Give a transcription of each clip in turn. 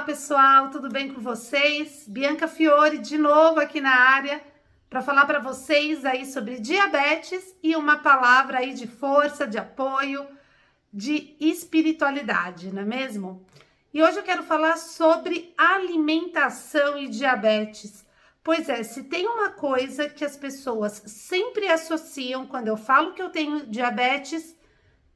pessoal, tudo bem com vocês? Bianca Fiore de novo aqui na área para falar para vocês aí sobre diabetes e uma palavra aí de força, de apoio, de espiritualidade, não é mesmo? E hoje eu quero falar sobre alimentação e diabetes. Pois é, se tem uma coisa que as pessoas sempre associam quando eu falo que eu tenho diabetes,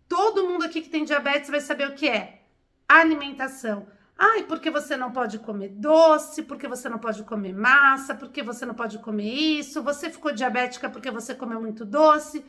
todo mundo aqui que tem diabetes vai saber o que é alimentação. Ai, porque você não pode comer doce, porque você não pode comer massa, porque você não pode comer isso, você ficou diabética porque você comeu muito doce.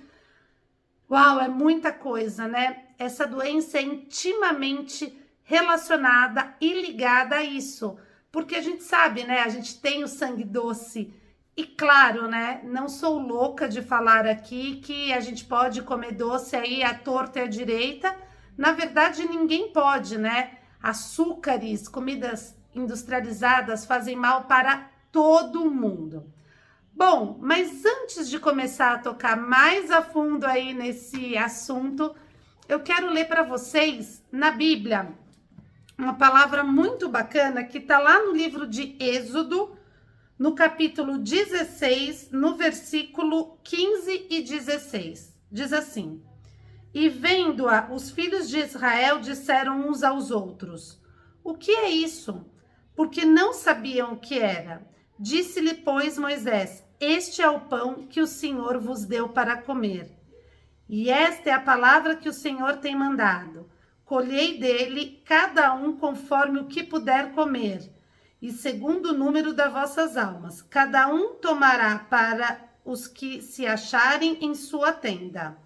Uau, é muita coisa, né? Essa doença é intimamente relacionada e ligada a isso, porque a gente sabe, né? A gente tem o sangue doce. E claro, né? Não sou louca de falar aqui que a gente pode comer doce aí à torta e à direita. Na verdade, ninguém pode, né? Açúcares, comidas industrializadas fazem mal para todo mundo. Bom, mas antes de começar a tocar mais a fundo aí nesse assunto, eu quero ler para vocês na Bíblia uma palavra muito bacana que está lá no livro de Êxodo, no capítulo 16, no versículo 15 e 16. Diz assim: E vendo-a, os filhos de Israel disseram uns aos outros: O que é isso? Porque não sabiam o que era. Disse-lhe, pois, Moisés: Este é o pão que o Senhor vos deu para comer. E esta é a palavra que o Senhor tem mandado. Colhei dele cada um conforme o que puder comer, e segundo o número das vossas almas. Cada um tomará para os que se acharem em sua tenda.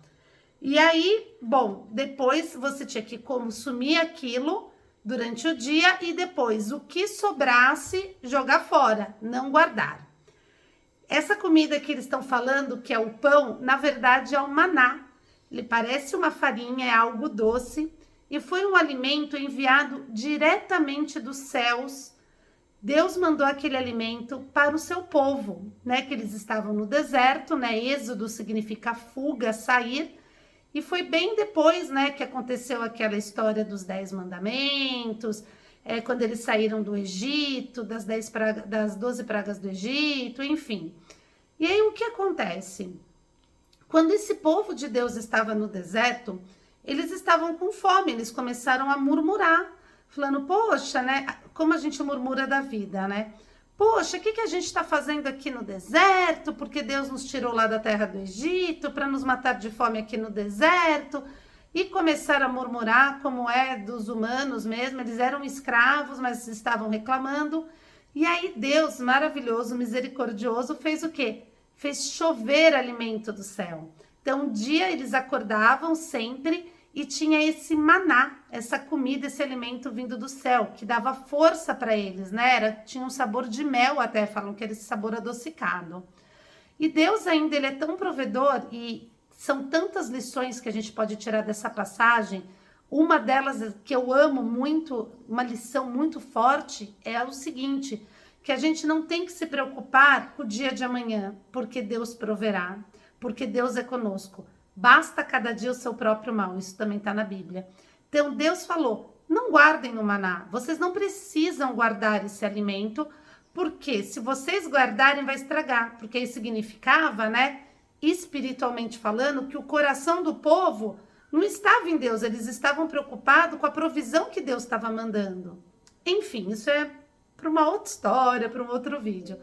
E aí, bom, depois você tinha que consumir aquilo durante o dia e depois o que sobrasse jogar fora, não guardar. Essa comida que eles estão falando, que é o pão, na verdade é o maná. Ele parece uma farinha, é algo doce e foi um alimento enviado diretamente dos céus. Deus mandou aquele alimento para o seu povo, né? Que eles estavam no deserto, né? Êxodo significa fuga, sair. E foi bem depois, né, que aconteceu aquela história dos 10 mandamentos, quando eles saíram do Egito, das 12 pragas do Egito, enfim. E aí o que acontece? Quando esse povo de Deus estava no deserto, eles estavam com fome, eles começaram a murmurar, falando, poxa, né, como a gente murmura da vida, né? Poxa, o que a gente está fazendo aqui no deserto? Porque Deus nos tirou lá da terra do Egito para nos matar de fome aqui no deserto. E começaram a murmurar, como é dos humanos mesmo. Eles eram escravos, mas estavam reclamando. E aí Deus, maravilhoso, misericordioso, fez o quê? Fez chover alimento do céu. Então, um dia eles acordavam sempre e tinha esse maná, essa comida, esse alimento vindo do céu, que dava força para eles, né? Tinha um sabor de mel até, falam que era esse sabor adocicado. E Deus ainda, ele é tão provedor e são tantas lições que a gente pode tirar dessa passagem. Uma delas que eu amo muito, uma lição muito forte, é o seguinte, que a gente não tem que se preocupar com o dia de amanhã, porque Deus proverá, porque Deus é conosco. Basta cada dia o seu próprio mal, isso também está na Bíblia. Então Deus falou, não guardem o maná, vocês não precisam guardar esse alimento, porque se vocês guardarem vai estragar, porque isso significava, né, espiritualmente falando, que o coração do povo não estava em Deus, eles estavam preocupados com a provisão que Deus estava mandando. Enfim, isso é para uma outra história, para um outro vídeo.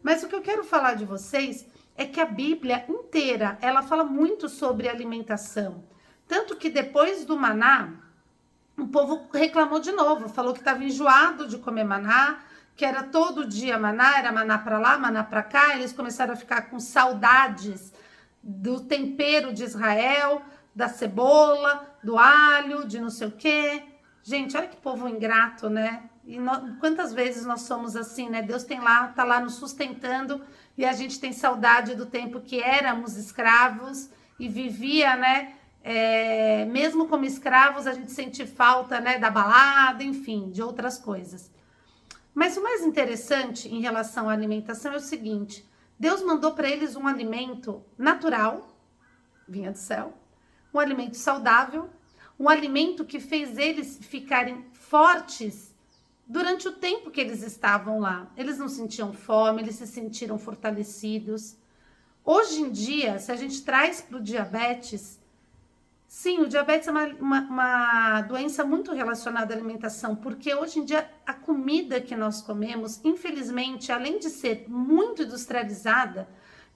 Mas o que eu quero falar de vocês é que a Bíblia inteira, ela fala muito sobre alimentação. Tanto que depois do maná, o povo reclamou de novo, falou que estava enjoado de comer maná, que era todo dia maná, era maná para lá, maná para cá. Eles começaram a ficar com saudades do tempero de Israel, da cebola, do alho, de não sei o quê. Gente, olha que povo ingrato, né? E quantas vezes nós somos assim, né? Deus tá lá nos sustentando e a gente tem saudade do tempo que éramos escravos e vivia, né? Mesmo como escravos, a gente sente falta, né? Da balada, enfim, de outras coisas. Mas o mais interessante em relação à alimentação é o seguinte: Deus mandou para eles um alimento natural, vinha do céu, um alimento saudável, um alimento que fez eles ficarem fortes durante o tempo que eles estavam lá. Eles não sentiam fome, eles se sentiram fortalecidos. Hoje em dia, se a gente traz para o diabetes, sim, o diabetes é uma doença muito relacionada à alimentação, porque hoje em dia a comida que nós comemos, infelizmente, além de ser muito industrializada,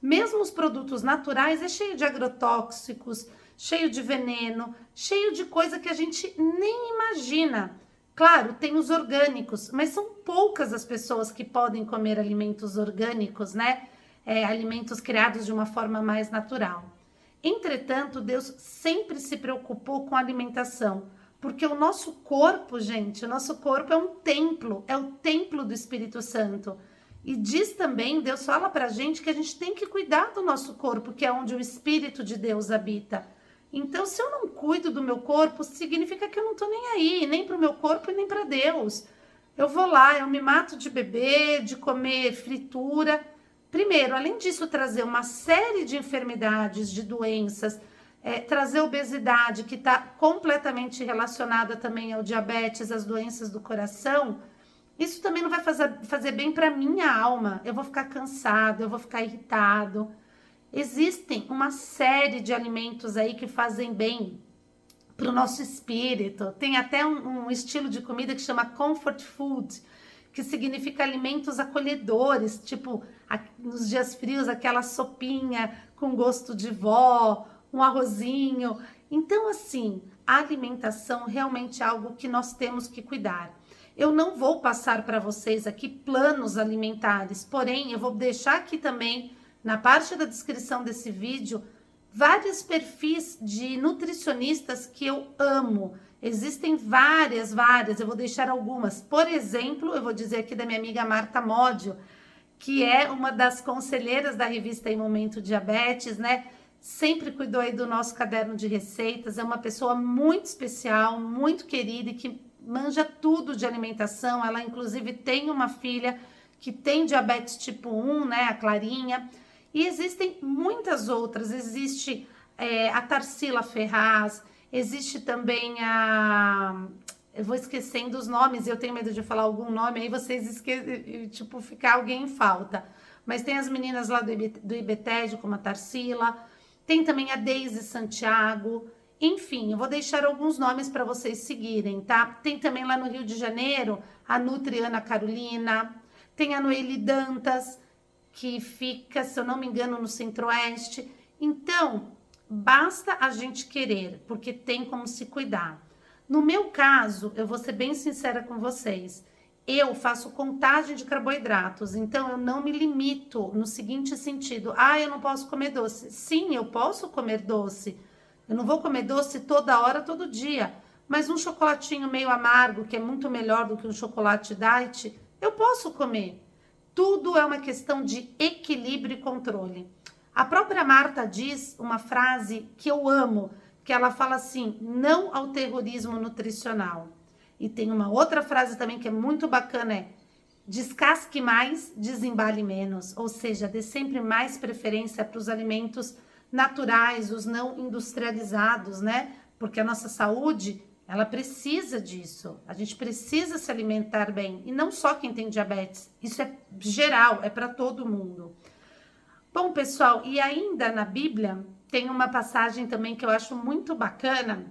mesmo os produtos naturais é cheio de agrotóxicos, cheio de veneno, cheio de coisa que a gente nem imagina. Claro, tem os orgânicos, mas são poucas as pessoas que podem comer alimentos orgânicos, né? Alimentos criados de uma forma mais natural. Entretanto, Deus sempre se preocupou com a alimentação, porque o nosso corpo, gente, o nosso corpo é o templo do Espírito Santo. E diz também, Deus fala pra gente que a gente tem que cuidar do nosso corpo, que é onde o Espírito de Deus habita. Então, se eu não cuido do meu corpo, significa que eu não tô nem aí, nem pro meu corpo e nem para Deus. Eu vou lá, eu me mato de beber, de comer fritura. Primeiro, além disso, trazer uma série de enfermidades, de doenças, trazer obesidade, que está completamente relacionada também ao diabetes, às doenças do coração, isso também não vai fazer bem para minha alma. Eu vou ficar cansado, eu vou ficar irritado. Existem uma série de alimentos aí que fazem bem para o nosso espírito. Tem até um estilo de comida que chama comfort food, que significa alimentos acolhedores, tipo nos dias frios, aquela sopinha com gosto de vó, um arrozinho. Então, assim, a alimentação realmente é algo que nós temos que cuidar. Eu não vou passar para vocês aqui planos alimentares, porém, eu vou deixar aqui também, na parte da descrição desse vídeo, vários perfis de nutricionistas que eu amo. Existem várias, eu vou deixar algumas. Por exemplo, eu vou dizer aqui da minha amiga Marta Módio, que é uma das conselheiras da revista Em Momento Diabetes, né? Sempre cuidou aí do nosso caderno de receitas, é uma pessoa muito especial, muito querida e que manja tudo de alimentação. Ela, inclusive, tem uma filha que tem diabetes tipo 1, né? A Clarinha. E existem muitas outras. Existe a Tarsila Ferraz, existe também eu vou esquecendo os nomes, eu tenho medo de falar algum nome, aí vocês esquecem, tipo, ficar alguém em falta. Mas tem as meninas lá do IBTED, como a Tarsila, tem também a Deise Santiago, enfim, eu vou deixar alguns nomes para vocês seguirem, tá? Tem também lá no Rio de Janeiro, a Nutri Ana Carolina, tem a Noeli Dantas, que fica, se eu não me engano, no Centro-Oeste. Então, basta a gente querer, porque tem como se cuidar. No meu caso, eu vou ser bem sincera com vocês, eu faço contagem de carboidratos, então eu não me limito no seguinte sentido, eu não posso comer doce. Sim, eu posso comer doce, eu não vou comer doce toda hora, todo dia, mas um chocolatinho meio amargo, que é muito melhor do que um chocolate diet, eu posso comer. Tudo é uma questão de equilíbrio e controle. A própria Marta diz uma frase que eu amo, que ela fala assim, não ao terrorismo nutricional. E tem uma outra frase também que é muito bacana, descasque mais, desembale menos. Ou seja, dê sempre mais preferência para os alimentos naturais, os não industrializados, né? Porque a nossa saúde, ela precisa disso. A gente precisa se alimentar bem. E não só quem tem diabetes. Isso é geral, é para todo mundo. Bom, pessoal, e ainda na Bíblia tem uma passagem também que eu acho muito bacana,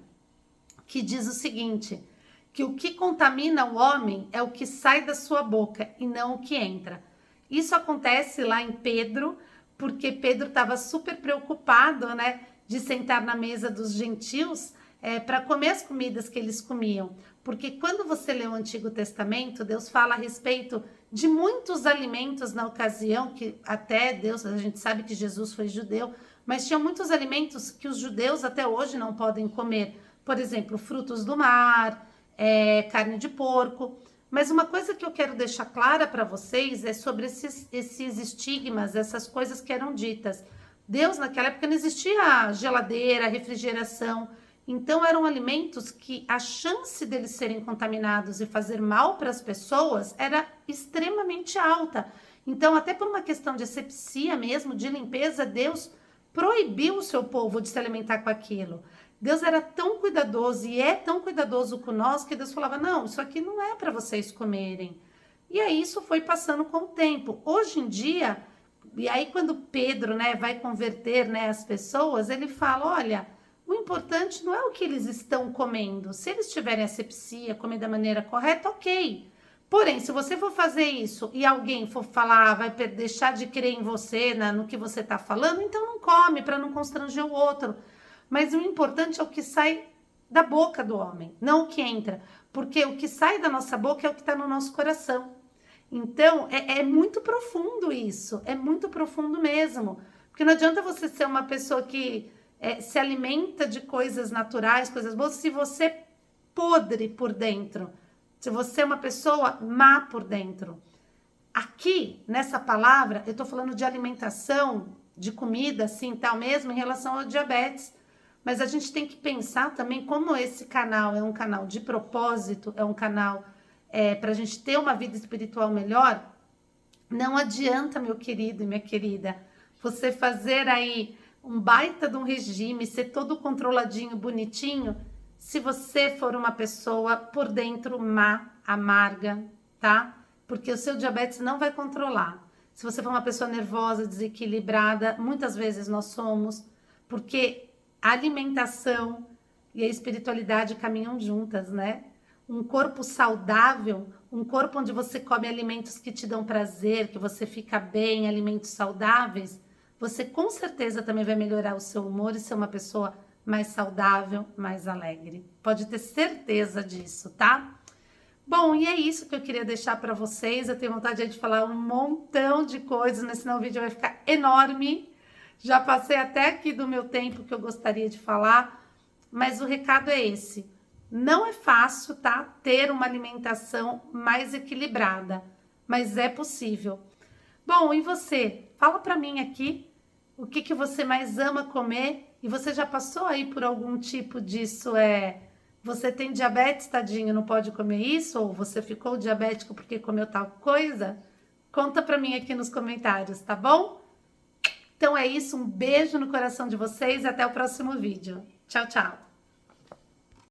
que diz o seguinte, que o que contamina o homem é o que sai da sua boca e não o que entra. Isso acontece lá em Pedro, porque Pedro estava super preocupado, né, de sentar na mesa dos gentios para comer as comidas que eles comiam. Porque quando você lê o Antigo Testamento, Deus fala a respeito de muitos alimentos na ocasião, que até Deus, a gente sabe que Jesus foi judeu, mas tinha muitos alimentos que os judeus até hoje não podem comer. Por exemplo, frutos do mar, carne de porco. Mas uma coisa que eu quero deixar clara para vocês é sobre esses estigmas, essas coisas que eram ditas. Deus, naquela época, não existia geladeira, refrigeração. Então, eram alimentos que a chance deles serem contaminados e fazer mal para as pessoas era extremamente alta. Então, até por uma questão de asepsia mesmo, de limpeza, Deus proibiu o seu povo de se alimentar com aquilo. Deus era tão cuidadoso e é tão cuidadoso com nós que Deus falava, não, isso aqui não é para vocês comerem. E aí isso foi passando com o tempo. Hoje em dia, e aí quando Pedro, né, vai converter, né, as pessoas, ele fala, olha, o importante não é o que eles estão comendo. Se eles tiverem asepsia, comer da maneira correta, ok. Porém, se você for fazer isso e alguém for falar, vai deixar de crer em você, no que você está falando, então não come para não constranger o outro. Mas o importante é o que sai da boca do homem, não o que entra. Porque o que sai da nossa boca é o que está no nosso coração. Então, é muito profundo isso, é muito profundo mesmo. Porque não adianta você ser uma pessoa que se alimenta de coisas naturais, coisas boas, se você é podre por dentro. Se você é uma pessoa má por dentro. Aqui, nessa palavra, eu tô falando de alimentação, de comida, assim, tal mesmo, em relação ao diabetes. Mas a gente tem que pensar também como esse canal é um canal de propósito, é um canal para a gente ter uma vida espiritual melhor. Não adianta, meu querido e minha querida, você fazer aí um baita de um regime, ser todo controladinho, bonitinho, se você for uma pessoa por dentro má, amarga, tá? Porque o seu diabetes não vai controlar. Se você for uma pessoa nervosa, desequilibrada, muitas vezes nós somos, porque a alimentação e a espiritualidade caminham juntas, né? Um corpo saudável, um corpo onde você come alimentos que te dão prazer, que você fica bem, alimentos saudáveis, você com certeza também vai melhorar o seu humor e ser uma pessoa mais saudável, mais alegre. Pode ter certeza disso, tá? Bom, e é isso que eu queria deixar para vocês. Eu tenho vontade de falar um montão de coisas, mas senão o vídeo vai ficar enorme. Já passei até aqui do meu tempo que eu gostaria de falar, mas o recado é esse. Não é fácil, tá? Ter uma alimentação mais equilibrada, mas é possível. Bom, e você? Fala para mim aqui o que você mais ama comer. E você já passou aí por algum tipo disso? Você tem diabetes, tadinho, não pode comer isso? Ou você ficou diabético porque comeu tal coisa? Conta pra mim aqui nos comentários, tá bom? Então é isso, um beijo no coração de vocês e até o próximo vídeo. Tchau, tchau!